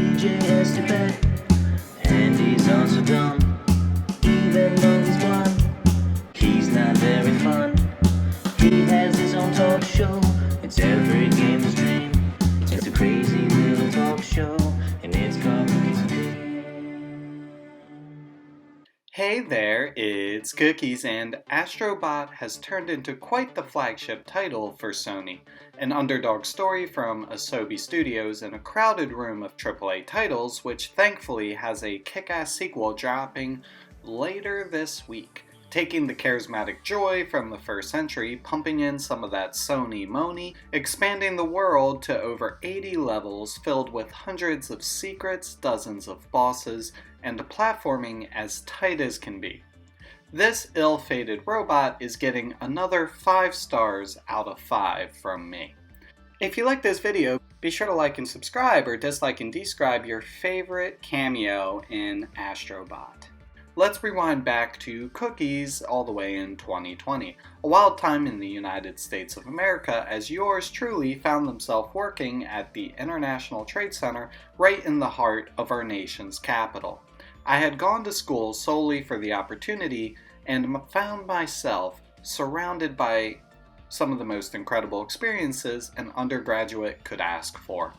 DJ has to bet, and he's also dumb. Even though he's blind, he's not very fun. He has his own talk show, it's every gamer's dream. It's a crazy little talk show, and it's called Cookies and Cream. Hey there, it's Cookies, and AstroBot has turned into quite the flagship title for Sony. An underdog story from Asobi Studios in a crowded room of AAA titles, which thankfully has a kick-ass sequel dropping later this week. Taking the charismatic joy from the first entry, pumping in some of that Sony money, expanding the world to over 80 levels filled with hundreds of secrets, dozens of bosses, and platforming as tight as can be. This ill-fated robot is getting another 5 stars out of 5 from me. If you like this video, be sure to like and subscribe, or dislike and describe your favorite cameo in AstroBot. Let's rewind back to Cookies all the way in 2020, a wild time in the United States of America as yours truly found themselves working at the International Trade Center right in the heart of our nation's capital. I had gone to school solely for the opportunity and found myself surrounded by some of the most incredible experiences an undergraduate could ask for.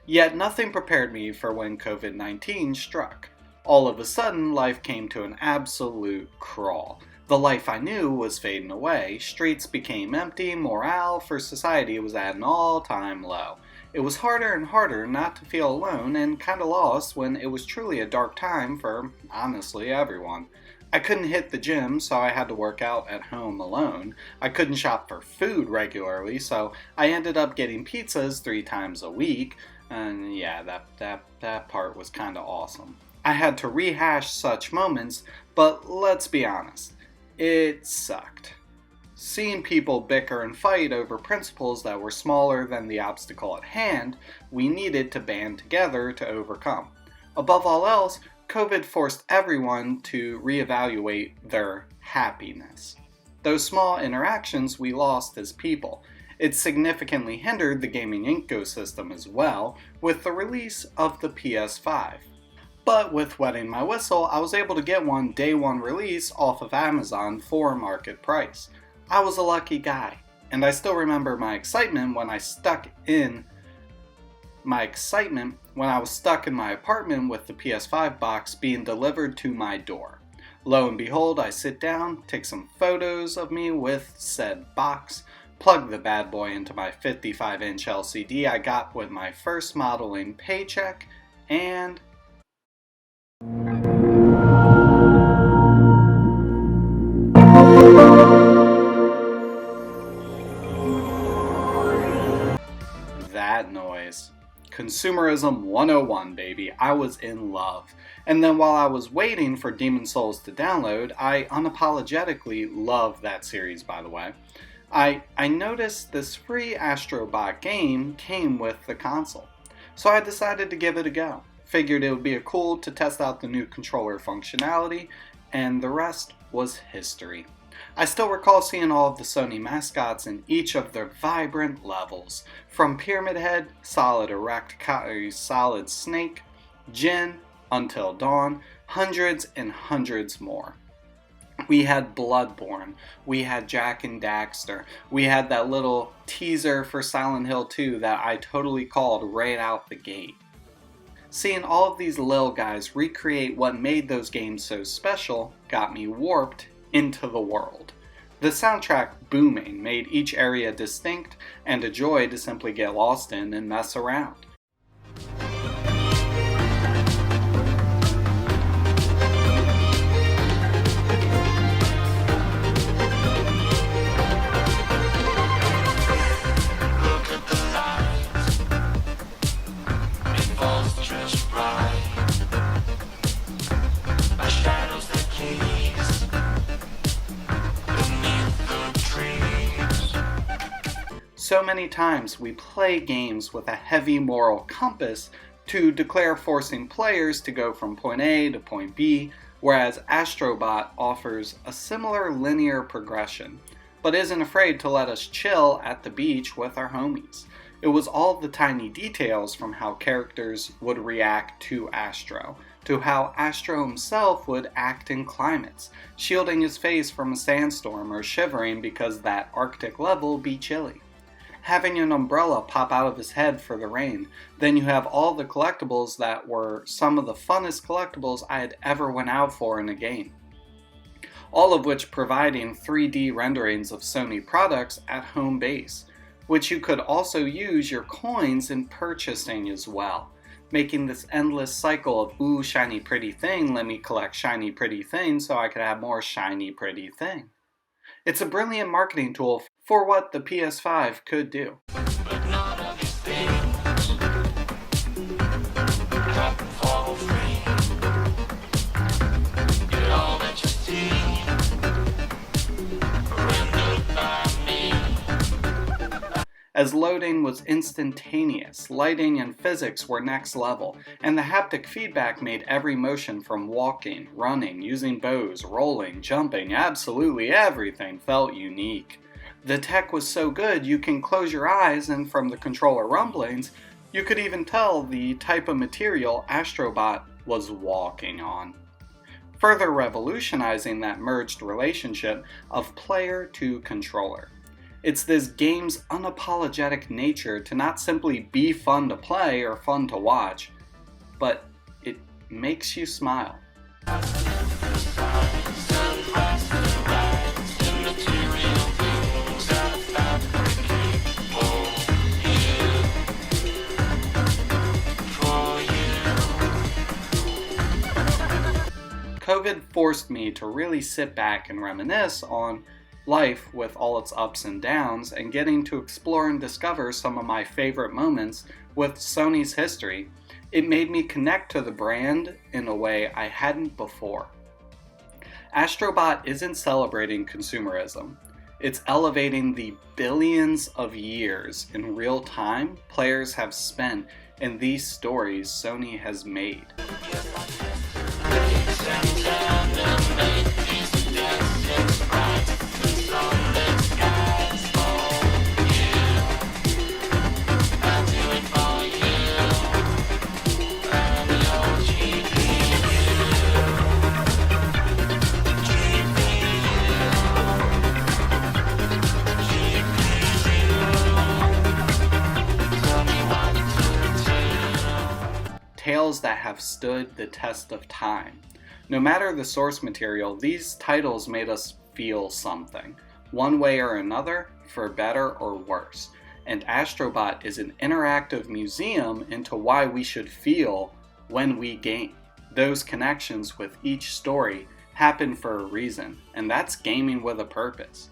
Yet nothing prepared me for when COVID-19 struck. All of a sudden, life came to an absolute crawl. The life I knew was fading away, streets became empty, morale for society was at an all-time low. It was harder and harder not to feel alone and kinda lost when it was truly a dark time for, honestly, everyone. I couldn't hit the gym, so I had to work out at home alone. I couldn't shop for food regularly, so I ended up getting pizzas 3 times a week. And yeah, that part was kinda awesome. I had to rehash such moments, but let's be honest, it sucked. Seeing people bicker and fight over principles that were smaller than the obstacle at hand, we needed to band together to overcome. Above all else, COVID forced everyone to reevaluate their happiness. Those small interactions we lost as people. It significantly hindered the gaming ecosystem as well, with the release of the PS5. But with wetting my whistle, I was able to get one day one release off of Amazon for market price. I was a lucky guy, and I still remember my excitement when I was stuck in my apartment with the PS5 box being delivered to my door. Lo and behold, I sit down, take some photos of me with said box, plug the bad boy into my 55-inch LCD I got with my first modeling paycheck, and that noise. Consumerism 101, baby. I was in love. And then while I was waiting for Demon's Souls to download, I unapologetically love that series, by the way. I noticed this free AstroBot game came with the console. So I decided to give it a go. Figured it would be cool to test out the new controller functionality, and the rest was history. I still recall seeing all of the Sony mascots in each of their vibrant levels, from Pyramid Head, Solid Erect, Solid Snake, Jin, Until Dawn, hundreds and hundreds more. We had Bloodborne, we had Jak and Daxter, we had that little teaser for Silent Hill 2 that I totally called right out the gate. Seeing all of these lil guys recreate what made those games so special got me warped into the world. The soundtrack booming made each area distinct and a joy to simply get lost in and mess around. So many times we play games with a heavy moral compass to declare forcing players to go from point A to point B, whereas AstroBot offers a similar linear progression, but isn't afraid to let us chill at the beach with our homies. It was all the tiny details from how characters would react to Astro, to how Astro himself would act in climates, shielding his face from a sandstorm or shivering because that Arctic level be chilly. Having an umbrella pop out of his head for the rain. Then you have all the collectibles that were some of the funnest collectibles I had ever went out for in a game. All of which providing 3D renderings of Sony products at home base, which you could also use your coins in purchasing as well, making this endless cycle of, ooh, shiny pretty thing, let me collect shiny pretty thing so I could have more shiny pretty thing. It's a brilliant marketing tool for what the PS5 could do. But none of these things happen for free. Get all that you see rendered by me. As loading was instantaneous, lighting and physics were next level, and the haptic feedback made every motion from walking, running, using bows, rolling, jumping, absolutely everything felt unique. The tech was so good you can close your eyes and from the controller rumblings, you could even tell the type of material AstroBot was walking on. Further revolutionizing that merged relationship of player to controller. It's this game's unapologetic nature to not simply be fun to play or fun to watch, but it makes you smile. COVID forced me to really sit back and reminisce on life with all its ups and downs and getting to explore and discover some of my favorite moments with Sony's history. It made me connect to the brand in a way I hadn't before. AstroBot isn't celebrating consumerism. It's elevating the billions of years in real time players have spent in these stories Sony has made. Tales that have stood the test of time. No matter the source material, these titles made us feel something, one way or another, for better or worse. And AstroBot is an interactive museum into why we should feel when we game. Those connections with each story happen for a reason, and that's gaming with a purpose.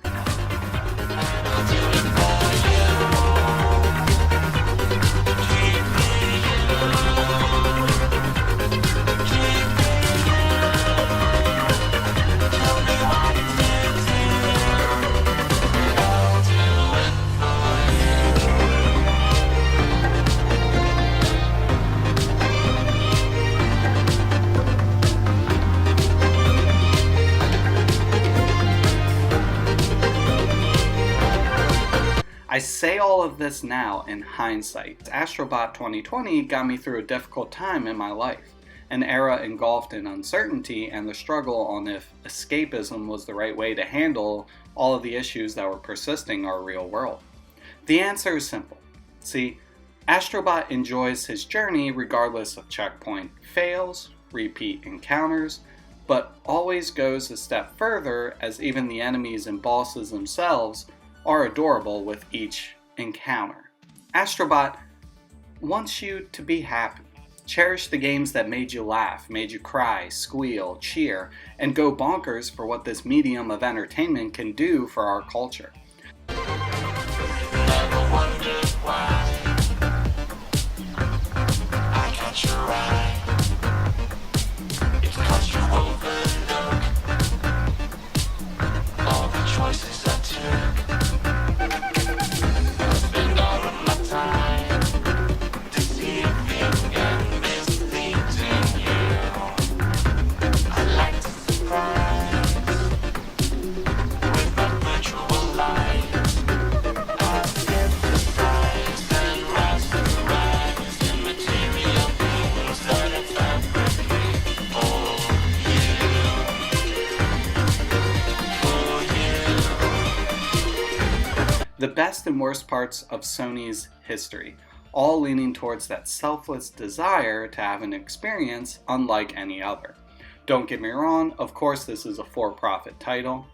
I say all of this now in hindsight. AstroBot 2020 got me through a difficult time in my life, an era engulfed in uncertainty and the struggle on if escapism was the right way to handle all of the issues that were persisting in our real world. The answer is simple. See, AstroBot enjoys his journey regardless of checkpoint fails, repeat encounters, but always goes a step further as even the enemies and bosses themselves are adorable with each encounter. AstroBot wants you to be happy. Cherish the games that made you laugh, made you cry, squeal, cheer, and go bonkers for what this medium of entertainment can do for our culture. Never wondered why I catch your eye. It's 'cause you overlook all the choices I took. With my virtual life. The best and worst parts of Sony's history, all leaning towards that selfless desire to have an experience unlike any other. Don't get me wrong, of course this is a for-profit title,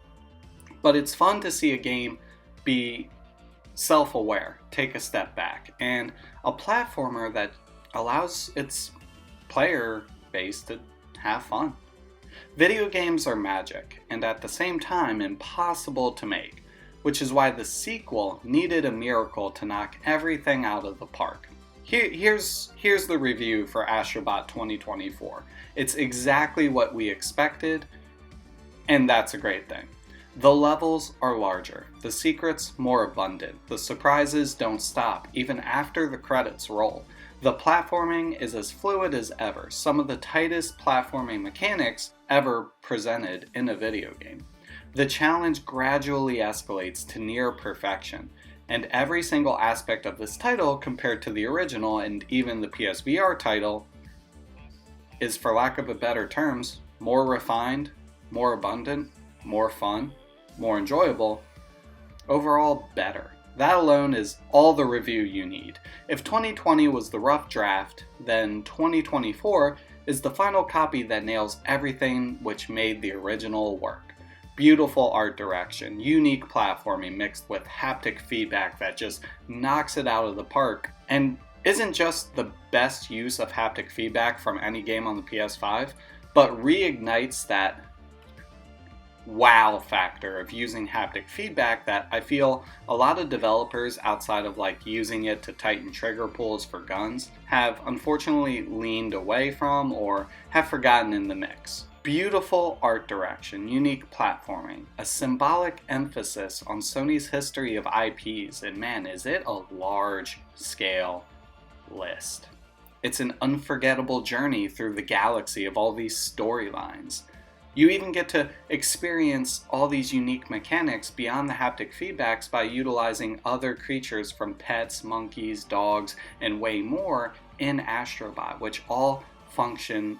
but it's fun to see a game be self-aware, take a step back, and a platformer that allows its player base to have fun. Video games are magic, and at the same time impossible to make, which is why the sequel needed a miracle to knock everything out of the park. Here's the review for AstroBot 2024. It's exactly what we expected, and that's a great thing. The levels are larger, the secrets more abundant, the surprises don't stop even after the credits roll. The platforming is as fluid as ever, some of the tightest platforming mechanics ever presented in a video game. The challenge gradually escalates to near perfection, and every single aspect of this title compared to the original and even the PSVR title is, for lack of a better terms, more refined, more abundant, more fun, more enjoyable, overall better. That alone is all the review you need. If 2020 was the rough draft, then 2024 is the final copy that nails everything which made the original work. Beautiful art direction, unique platforming mixed with haptic feedback that just knocks it out of the park, and isn't just the best use of haptic feedback from any game on the PS5, but reignites that wow factor of using haptic feedback that I feel a lot of developers outside of like using it to tighten trigger pulls for guns have unfortunately leaned away from or have forgotten in the mix. Beautiful art direction, unique platforming, a symbolic emphasis on Sony's history of IPs, and man, is it a large scale list. It's an unforgettable journey through the galaxy of all these storylines. You even get to experience all these unique mechanics beyond the haptic feedbacks by utilizing other creatures from pets, monkeys, dogs, and way more in AstroBot, which all function,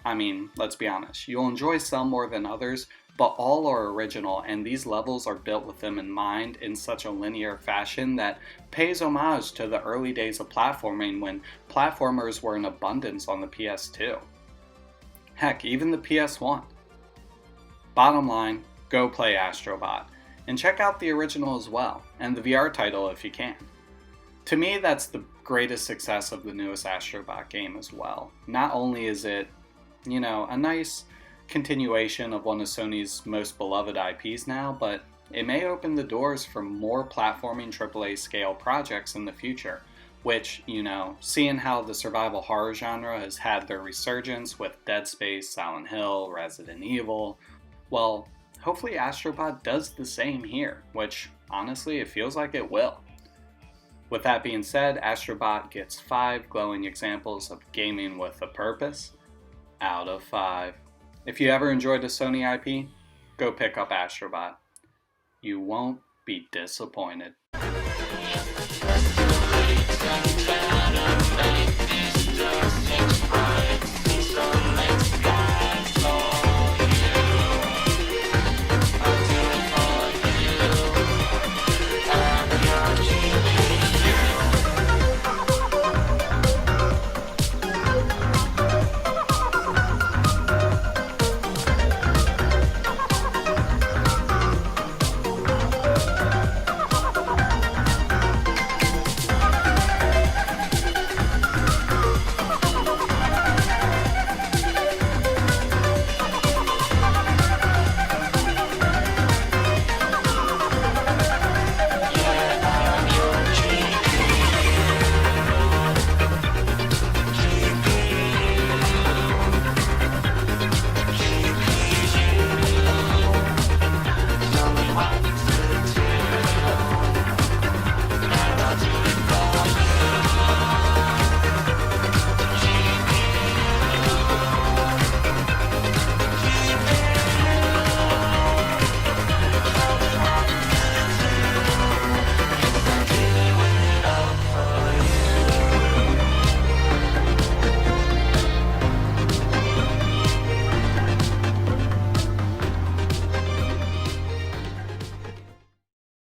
let's be honest, you'll enjoy some more than others, but all are original, and these levels are built with them in mind in such a linear fashion that pays homage to the early days of platforming when platformers were in abundance on the PS2. Heck, even the PS1. Bottom line, go play AstroBot, and check out the original as well, and the VR title if you can. To me, that's the greatest success of the newest AstroBot game as well. Not only is it, a nice continuation of one of Sony's most beloved IPs now, but it may open the doors for more platforming AAA scale projects in the future, which, seeing how the survival horror genre has had their resurgence with Dead Space, Silent Hill, Resident Evil, well, hopefully AstroBot does the same here, which honestly it feels like it will. With that being said, AstroBot gets 5 glowing examples of gaming with a purpose out of 5. If you ever enjoyed a Sony IP, go pick up AstroBot. You won't be disappointed.